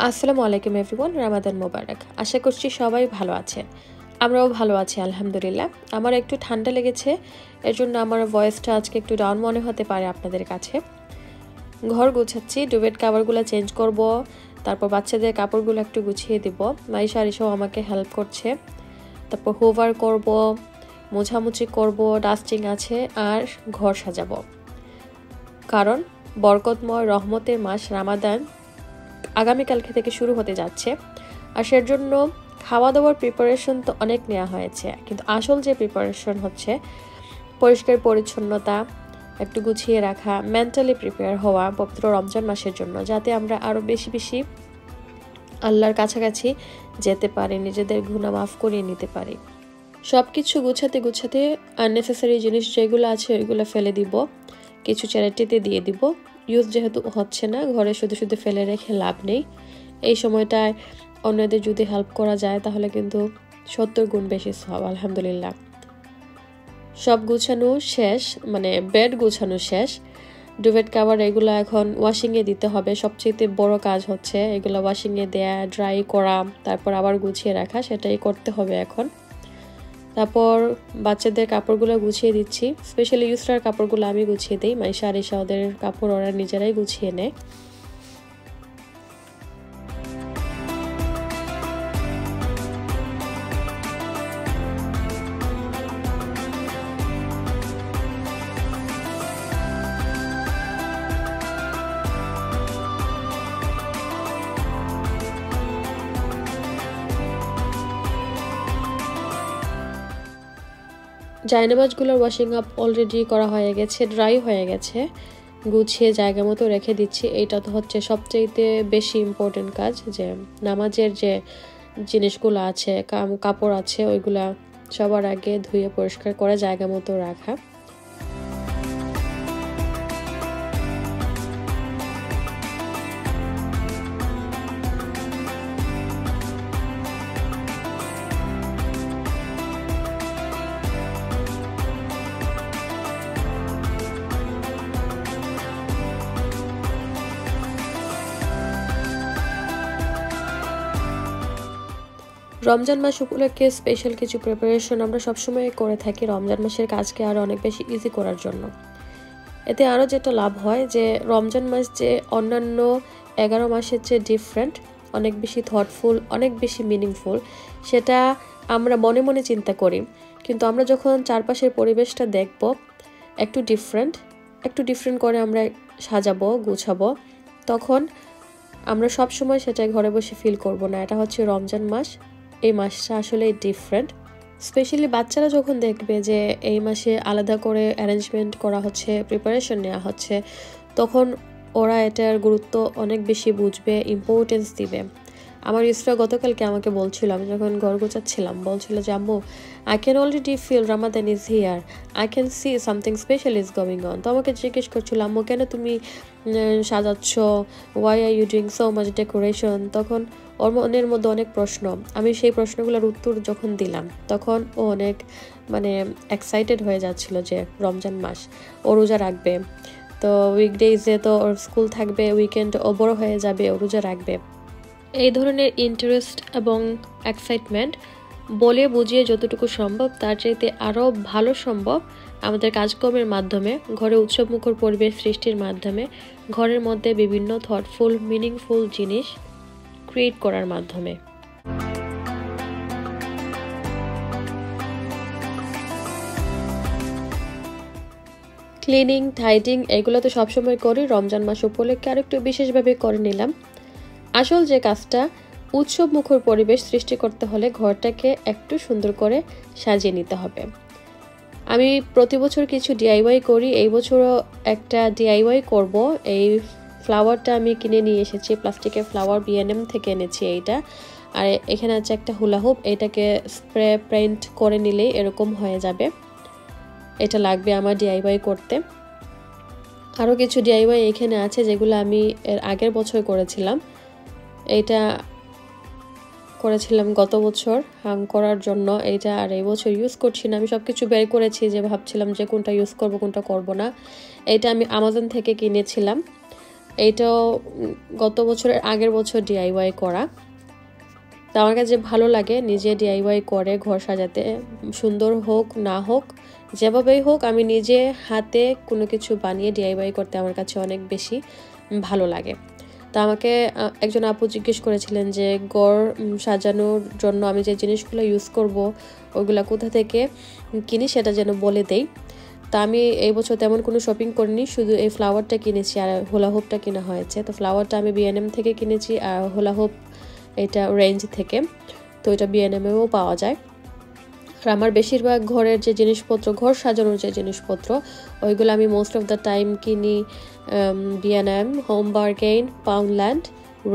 আসসালামু আলাইকুম এভরিওয়ান, রামাদান মোবারক। আশা করছি সবাই ভালো আছেন। আমরাও ভালো আছি আলহামদুলিল্লাহ। আমার একটু ঠান্ডা লেগেছে, এর জন্য আমার ভয়েসটা আজকে একটু ডাউন মনে হতে পারে আপনাদের কাছে। ঘর গুছাচ্ছি, ডুবেট কাভারগুলো চেঞ্জ করব, তারপর বাচ্চাদের কাপড়গুলো একটু গুছিয়ে দিব। মাইশা আরিশাও আমাকে হেল্প করছে। তারপর হোভার করব, মোছামুছি করব, ডাস্টিং আছে, আর ঘর সাজাবো। কারণ বরকতময় রহমতের মাস রামাদান আগামীকালকে থেকে শুরু হতে যাচ্ছে, আর সের জন্য খাওয়া দাওয়ার প্রিপারেশন তো অনেক নেওয়া হয়েছে, কিন্তু আসল যে প্রিপারেশন হচ্ছে পরিষ্কার পরিচ্ছন্নতা, একটু গুছিয়ে রাখা, মেন্টালি প্রিপেয়ার হওয়া পবিত্র রমজান মাসের জন্য, যাতে আমরা আরও বেশি বেশি আল্লাহর কাছাকাছি যেতে পারি, নিজেদের গুনাহ মাফ করিয়ে নিতে পারি। সব কিছু গুছাতে গুছাতে আননেসেসারি জিনিস যেগুলো আছে ওইগুলো ফেলে দিব, কিছু চ্যারিটিতে দিয়ে দিব। ইউজ যেহেতু হচ্ছে না, ঘরে শুধু শুধু ফেলে রেখে লাভ নেই। এই সময়টায় অন্যদের যদি হেল্প করা যায় তাহলে কিন্তু 70 গুণ বেশি সওয়াব। আলহামদুলিল্লাহ সব গুছানো শেষ, মানে বেড গুছানো শেষ। ডুভেট কাভার এগুলো এখন ওয়াশিংয়ে দিতে হবে। সবচেয়ে বড় কাজ হচ্ছে এগুলো ওয়াশিংয়ে দেয়া, ড্রাই করা, তারপর আবার গুছিয়ে রাখা, সেটাই করতে হবে এখন। তারপর বাচ্চাদের কাপড়গুলো গুছিয়ে দিচ্ছি। স্পেশালি ইউসরার কাপড়গুলো আমি গুছিয়ে দিই, মাইশা আরিশা ওদের কাপড় ওরা নিজেরাই গুছিয়ে নেয়। জায়নামাজগুলোর ওয়াশিং আপ অলরেডি করা হয়ে গেছে, ড্রাই হয়ে গেছে, গুছিয়ে জায়গা মতো রেখে দিচ্ছি। এইটা তো হচ্ছে সবচেয়ে বেশি ইম্পর্টেন্ট কাজ, যে নামাজের যে জিনিসগুলো আছে, কাপড় আছে, ওইগুলা সবার আগে ধুয়ে পরিষ্কার করে জায়গা মতো রাখা। রমজান মাস উপলক্ষে স্পেশাল কিছু প্রিপারেশন আমরা সবসময় করে থাকি রমজান মাসের কাজকে আরও অনেক বেশি ইজি করার জন্য। এতে আরও যেটা লাভ হয় যে রমজান মাস যে অন্যান্য 11 মাসের চেয়ে ডিফারেন্ট, অনেক বেশি থটফুল, অনেক বেশি মিনিংফুল, সেটা আমরা মনে মনে চিন্তা করি, কিন্তু আমরা যখন চারপাশের পরিবেশটা দেখব একটু ডিফারেন্ট করে আমরা সাজাবো, গুছাবো, তখন আমরা সব সময় সেটা ঘরে বসে ফিল করব না। এটা হচ্ছে রমজান মাস, এই মাসটা আসলে ডিফারেন্ট। স্পেশালি বাচ্চারা যখন দেখবে যে এই মাসে আলাদা করে অ্যারেঞ্জমেন্ট করা হচ্ছে, প্রিপারেশন নেওয়া হচ্ছে, তখন ওরা এটার গুরুত্ব অনেক বেশি বুঝবে, ইম্পর্টেন্স দিবে। আমার ইসরা গতকালকে আমাকে বলছিল, আমি যখন ঘর গোছাচ্ছিলাম, বলছিল যে আম্মু, I can already feel Ramadan is here, I can see something special is going on. তো আমাকে জিজ্ঞেস করছিল, আম্মু কেন তুমি সাজাচ্ছ, why are you doing so much decoration? তখন ওর মনের মধ্যে অনেক প্রশ্ন। আমি সেই প্রশ্নগুলোর উত্তর যখন দিলাম তখন ও অনেক এক্সাইটেড হয়ে যাচ্ছিল যে রমজান মাস, ও রোজা রাখবে। তো উইকডেজে তো ওর স্কুল থাকবে, উইকেন্ড ও বড় হয়ে যাবে, ও রোজা রাখবে। এই ধরনের ইন্টারেস্ট এবং এক্সাইটমেন্ট বলে বুঝিয়ে যতটুকু সম্ভব তার চাইতে আরও ভালো সম্ভব আমাদের কাজকর্মের মাধ্যমে, ঘরে উৎসবমুখর পরিবেশ সৃষ্টির মাধ্যমে, ঘরের মধ্যে বিভিন্ন থটফুল মিনিংফুল জিনিস ক্রিয়েট করার মাধ্যমে। ক্লিনিং, টাইডিং এগুলো তো সবসময় করি, রমজান মাস উপলক্ষে আরেকটু বিশেষভাবে করে নিলাম। আসল যে কাজটা, উৎসব মুখর পরিবেশ সৃষ্টি করতে হলে ঘরটাকে একটু সুন্দর করে সাজিয়ে নিতে হবে। আমি প্রতি বছর কিছু ডিআইওয়াই করি, এই বছরও একটা ডিআইওয়াই করব। এই ফ্লাওয়ারটা আমি কিনে নিয়ে এসেছি, প্লাস্টিকের ফ্লাওয়ার, বিএনএম থেকে এনেছি এইটা। আর এখানে আছে একটা হুলা হুপ, এটাকে স্প্রে পেইন্ট করে নিলেই এরকম হয়ে যাবে। এটা লাগবে আমার ডিআইওয়াই করতে। আরও কিছু ডিআইওয়াই এখানে আছে যেগুলো আমি এর আগের বছর করেছিলাম। এইটা করেছিলাম গত বছর হাং করার জন্য, এইটা আর এই বছর ইউজ করছি না। আমি সব কিছু বের করেছি, যে ভাবছিলাম যে কোনটা ইউজ করব কোনটা করব না। এইটা আমি আমাজন থেকে কিনেছিলাম। এইটাও গত বছরের আগের বছর ডিআইওয়াই করা। তো আমার কাছে ভালো লাগে নিজে ডিআইওয়াই করে ঘর সাজাতে, সুন্দর হোক না হোক যেভাবেই হোক আমি নিজে হাতে কোনো কিছু বানিয়ে ডিআইওয়াই করতে আমার কাছে অনেক বেশি ভালো লাগে। তো আমাকে একজন আপু জিজ্ঞেস করেছিলেন যে ঘর সাজানোর জন্য আমি যে জিনিসগুলো ইউজ করব ওইগুলো কোথা থেকে কিনি সেটা যেন বলে দেই। তা আমি এই বছর তেমন কোনো শপিং করিনি, শুধু এই ফ্লাওয়ারটা কিনেছি আর হোলা হোপটা কেনা হয়েছে। তো ফ্লাওয়ারটা আমি বিএনএম থেকে কিনেছি আর হোলা হোপ এটা রেঞ্জ থেকে, তো এটা বিএনএমেও পাওয়া যায়। আর আমার বেশিরভাগ ঘরের যে জিনিসপত্র, ঘর সাজানোর যে জিনিসপত্র ওইগুলো আমি মোস্ট অফ দ্য টাইম কিনি বিএনএম, হোম বার্গেইন, পাউন্ডল্যান্ড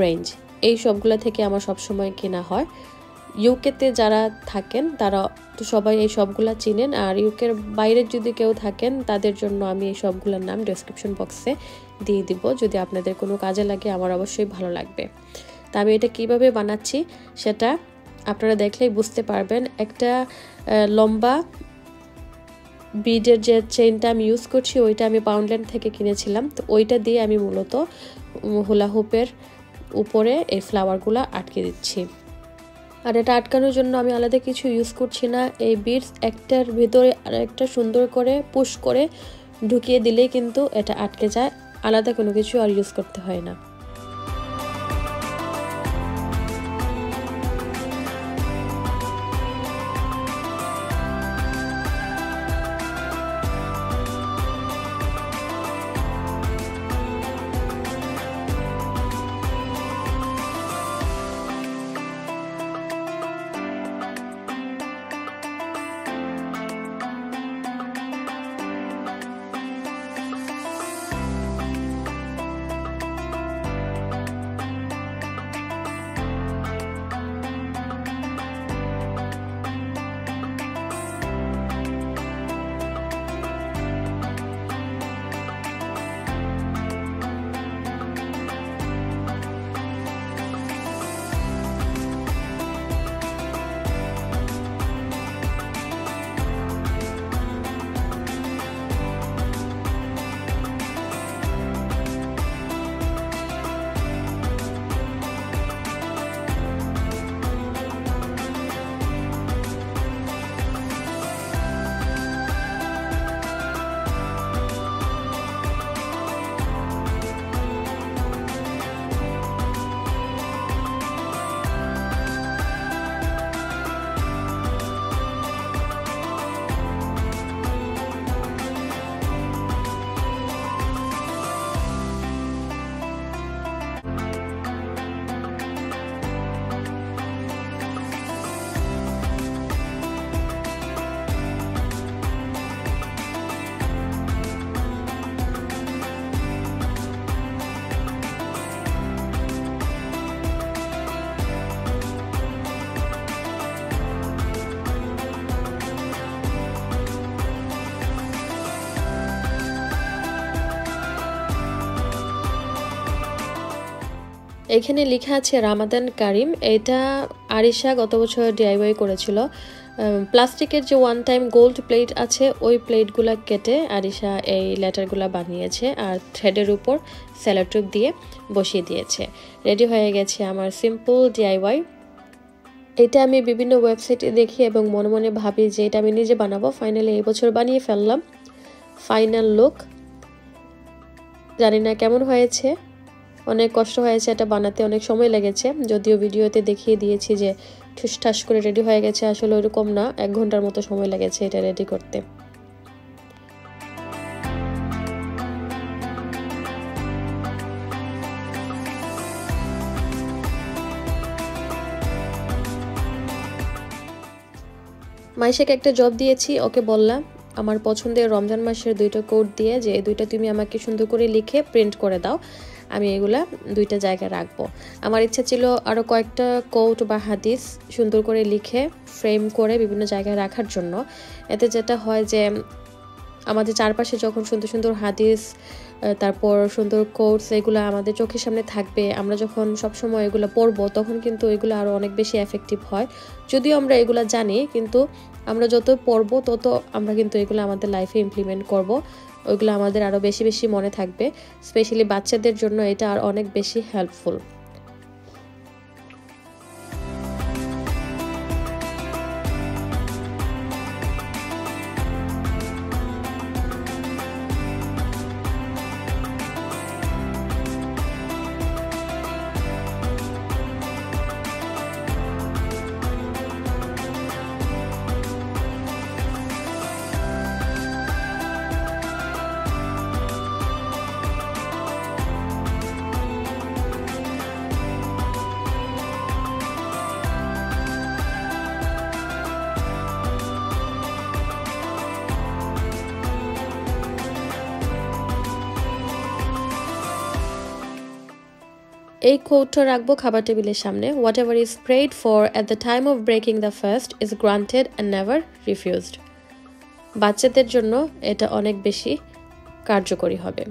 রেঞ্জ, এই সবগুলো থেকে আমার সবসময় কেনা হয়। ইউকেতে যারা থাকেন তারা তো সবাই এই সবগুলা চিনেন, আর ইউকের বাইরে যদি কেউ থাকেন তাদের জন্য আমি এই সবগুলোর নাম ডেসক্রিপশন বক্সে দিয়ে দিব, যদি আপনাদের কোনো কাজে লাগে আমার অবশ্যই ভালো লাগবে। তা আমি এটা কিভাবে বানাচ্ছি সেটা আপনারা দেখলেই বুঝতে পারবেন। একটা লম্বা বিডের যে চেইনটা আমি ইউজ করছি ওইটা আমি পাউন্ডল্যান্ড থেকে কিনেছিলাম, তো ওইটা দিয়ে আমি মূলত হুলা হুপের উপরে এই ফ্লাওয়ারগুলো আটকে দিচ্ছি। আর এটা আটকানোর জন্য আমি আলাদা কিছু ইউজ করছি না, এই বিডস একটার ভিতরে আর একটা সুন্দর করে পুশ করে ঢুকিয়ে দিলেই কিন্তু এটা আটকে যায়, আলাদা কোনো কিছু আর ইউজ করতে হয় না। এখানে লেখা আছে রামাদান কারিম, এটা আরিশা গত বছর ডিআইওয়াই করেছিল। প্লাস্টিকের যে ওয়ান টাইম গোল্ড প্লেট আছে ওই প্লেটগুলো কেটে আরিশা এই লেটারগুলো বানিয়েছে আর থ্রেডের উপর সেলোটেপ দিয়ে বসিয়ে দিয়েছে। রেডি হয়ে গেছে আমার সিম্পল ডিআইওয়াই। এটা আমি বিভিন্ন ওয়েবসাইটে দেখি এবং মনে মনে ভাবি যে এটা আমি নিজে বানাবো। ফাইনালি এই বছর বানিয়ে ফেললাম। ফাইনাল লুক, জানি না কেমন হয়েছে, অনেক কষ্ট হয়েছে এটা বানাতে, অনেক সময় লেগেছে। যদিও ভিডিওতে দেখিয়ে দিয়েছি যে ঠুসঠাস করে রেডি হয়ে গেছে, আসলে ওরকম না, 1 ঘন্টার মতো সময় লেগেছে এটা রেডি করতে। মাইশাকে একটা জব দিয়েছি, ওকে বললাম আমার পছন্দের রমজান মাসের 2টা কোড দিয়ে যে এই 2টা তুমি আমাকে সুন্দর করে লিখে প্রিন্ট করে দাও, আমি এগুলা 2টা জায়গায় রাখবো। আমার ইচ্ছা ছিল আরও কয়েকটা কোট বা হাদিস সুন্দর করে লিখে ফ্রেম করে বিভিন্ন জায়গায় রাখার জন্য। এতে যেটা হয় যে আমাদের চারপাশে যখন সুন্দর সুন্দর হাদিস তারপর সুন্দর কোটস এগুলো আমাদের চোখের সামনে থাকবে, আমরা যখন সবসময় এগুলো পড়বো তখন কিন্তু এগুলো আরও অনেক বেশি এফেক্টিভ হয়। যদিও আমরা এগুলো জানি, কিন্তু আমরা যত পড়বো তত আমরা কিন্তু এগুলো আমাদের লাইফে ইমপ্লিমেন্ট করব, ওইগুলো আমাদের আরও বেশি বেশি মনে থাকবে। স্পেশালি বাচ্চাদের জন্য এটা আর অনেক বেশি হেল্পফুল। এই কোটটা রাখবো খাবার টেবিলের সামনে। Whatever is prayed for at the time of breaking the fast is granted and never refused. বাচ্চাদের জন্য এটা অনেক বেশি কার্যকরী হবে।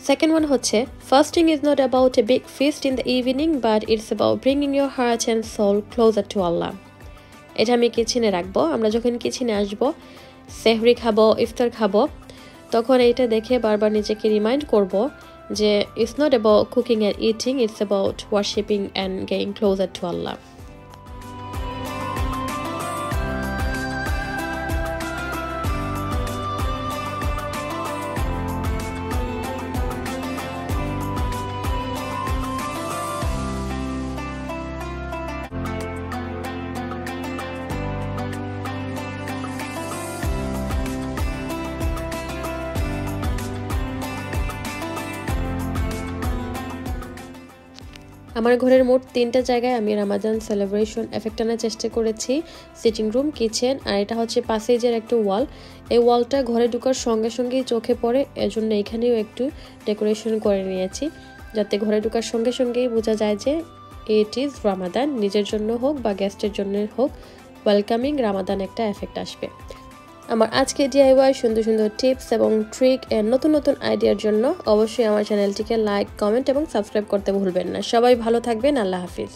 Second one হচ্ছে, fasting is not about a big feast in the evening, but it's about bringing your heart and soul closer to Allah. এটা আমি কিচেনে রাখবো। আমরা যখন কিচেনে আসবো, সেহরি খাবো, ইফতার খাবো, তখন এইটা দেখে বারবার নিজেকে রিমাইন্ড করব যে it's not about cooking and eating, it's about worshipping and getting closer to Allah. আমার ঘরের মোট 3টা জায়গায় আমি রামাদান সেলিব্রেশন এফেক্ট আনার চেষ্টা করেছি। সিটিং রুম, কিচেন, আর এটা হচ্ছে প্যাসেজের একটা ওয়াল। এই ওয়ালটা ঘরে ঢোকার সঙ্গে সঙ্গেই চোখে পড়ে, এজন্য এখানেও একটু ডেকোরেশন করে নিয়েছি, যাতে ঘরে ঢোকার সঙ্গে সঙ্গেই বোঝা যায় যে ইট ইজ রামাদান। নিজের জন্য হোক বা গেস্টের জন্য হোক, ওয়েলকামিং রামাদান একটা এফেক্ট আসবে। আমার আজকে ডিআইওয়াই সুন্দর সুন্দর টিপস এবং ট্রিক এর নতুন নতুন আইডিয়ার জন্য অবশ্যই আমার চ্যানেলটিকে লাইক, কমেন্ট এবং সাবস্ক্রাইব করতে ভুলবেন না। সবাই ভালো থাকবেন। আল্লাহ হাফিজ।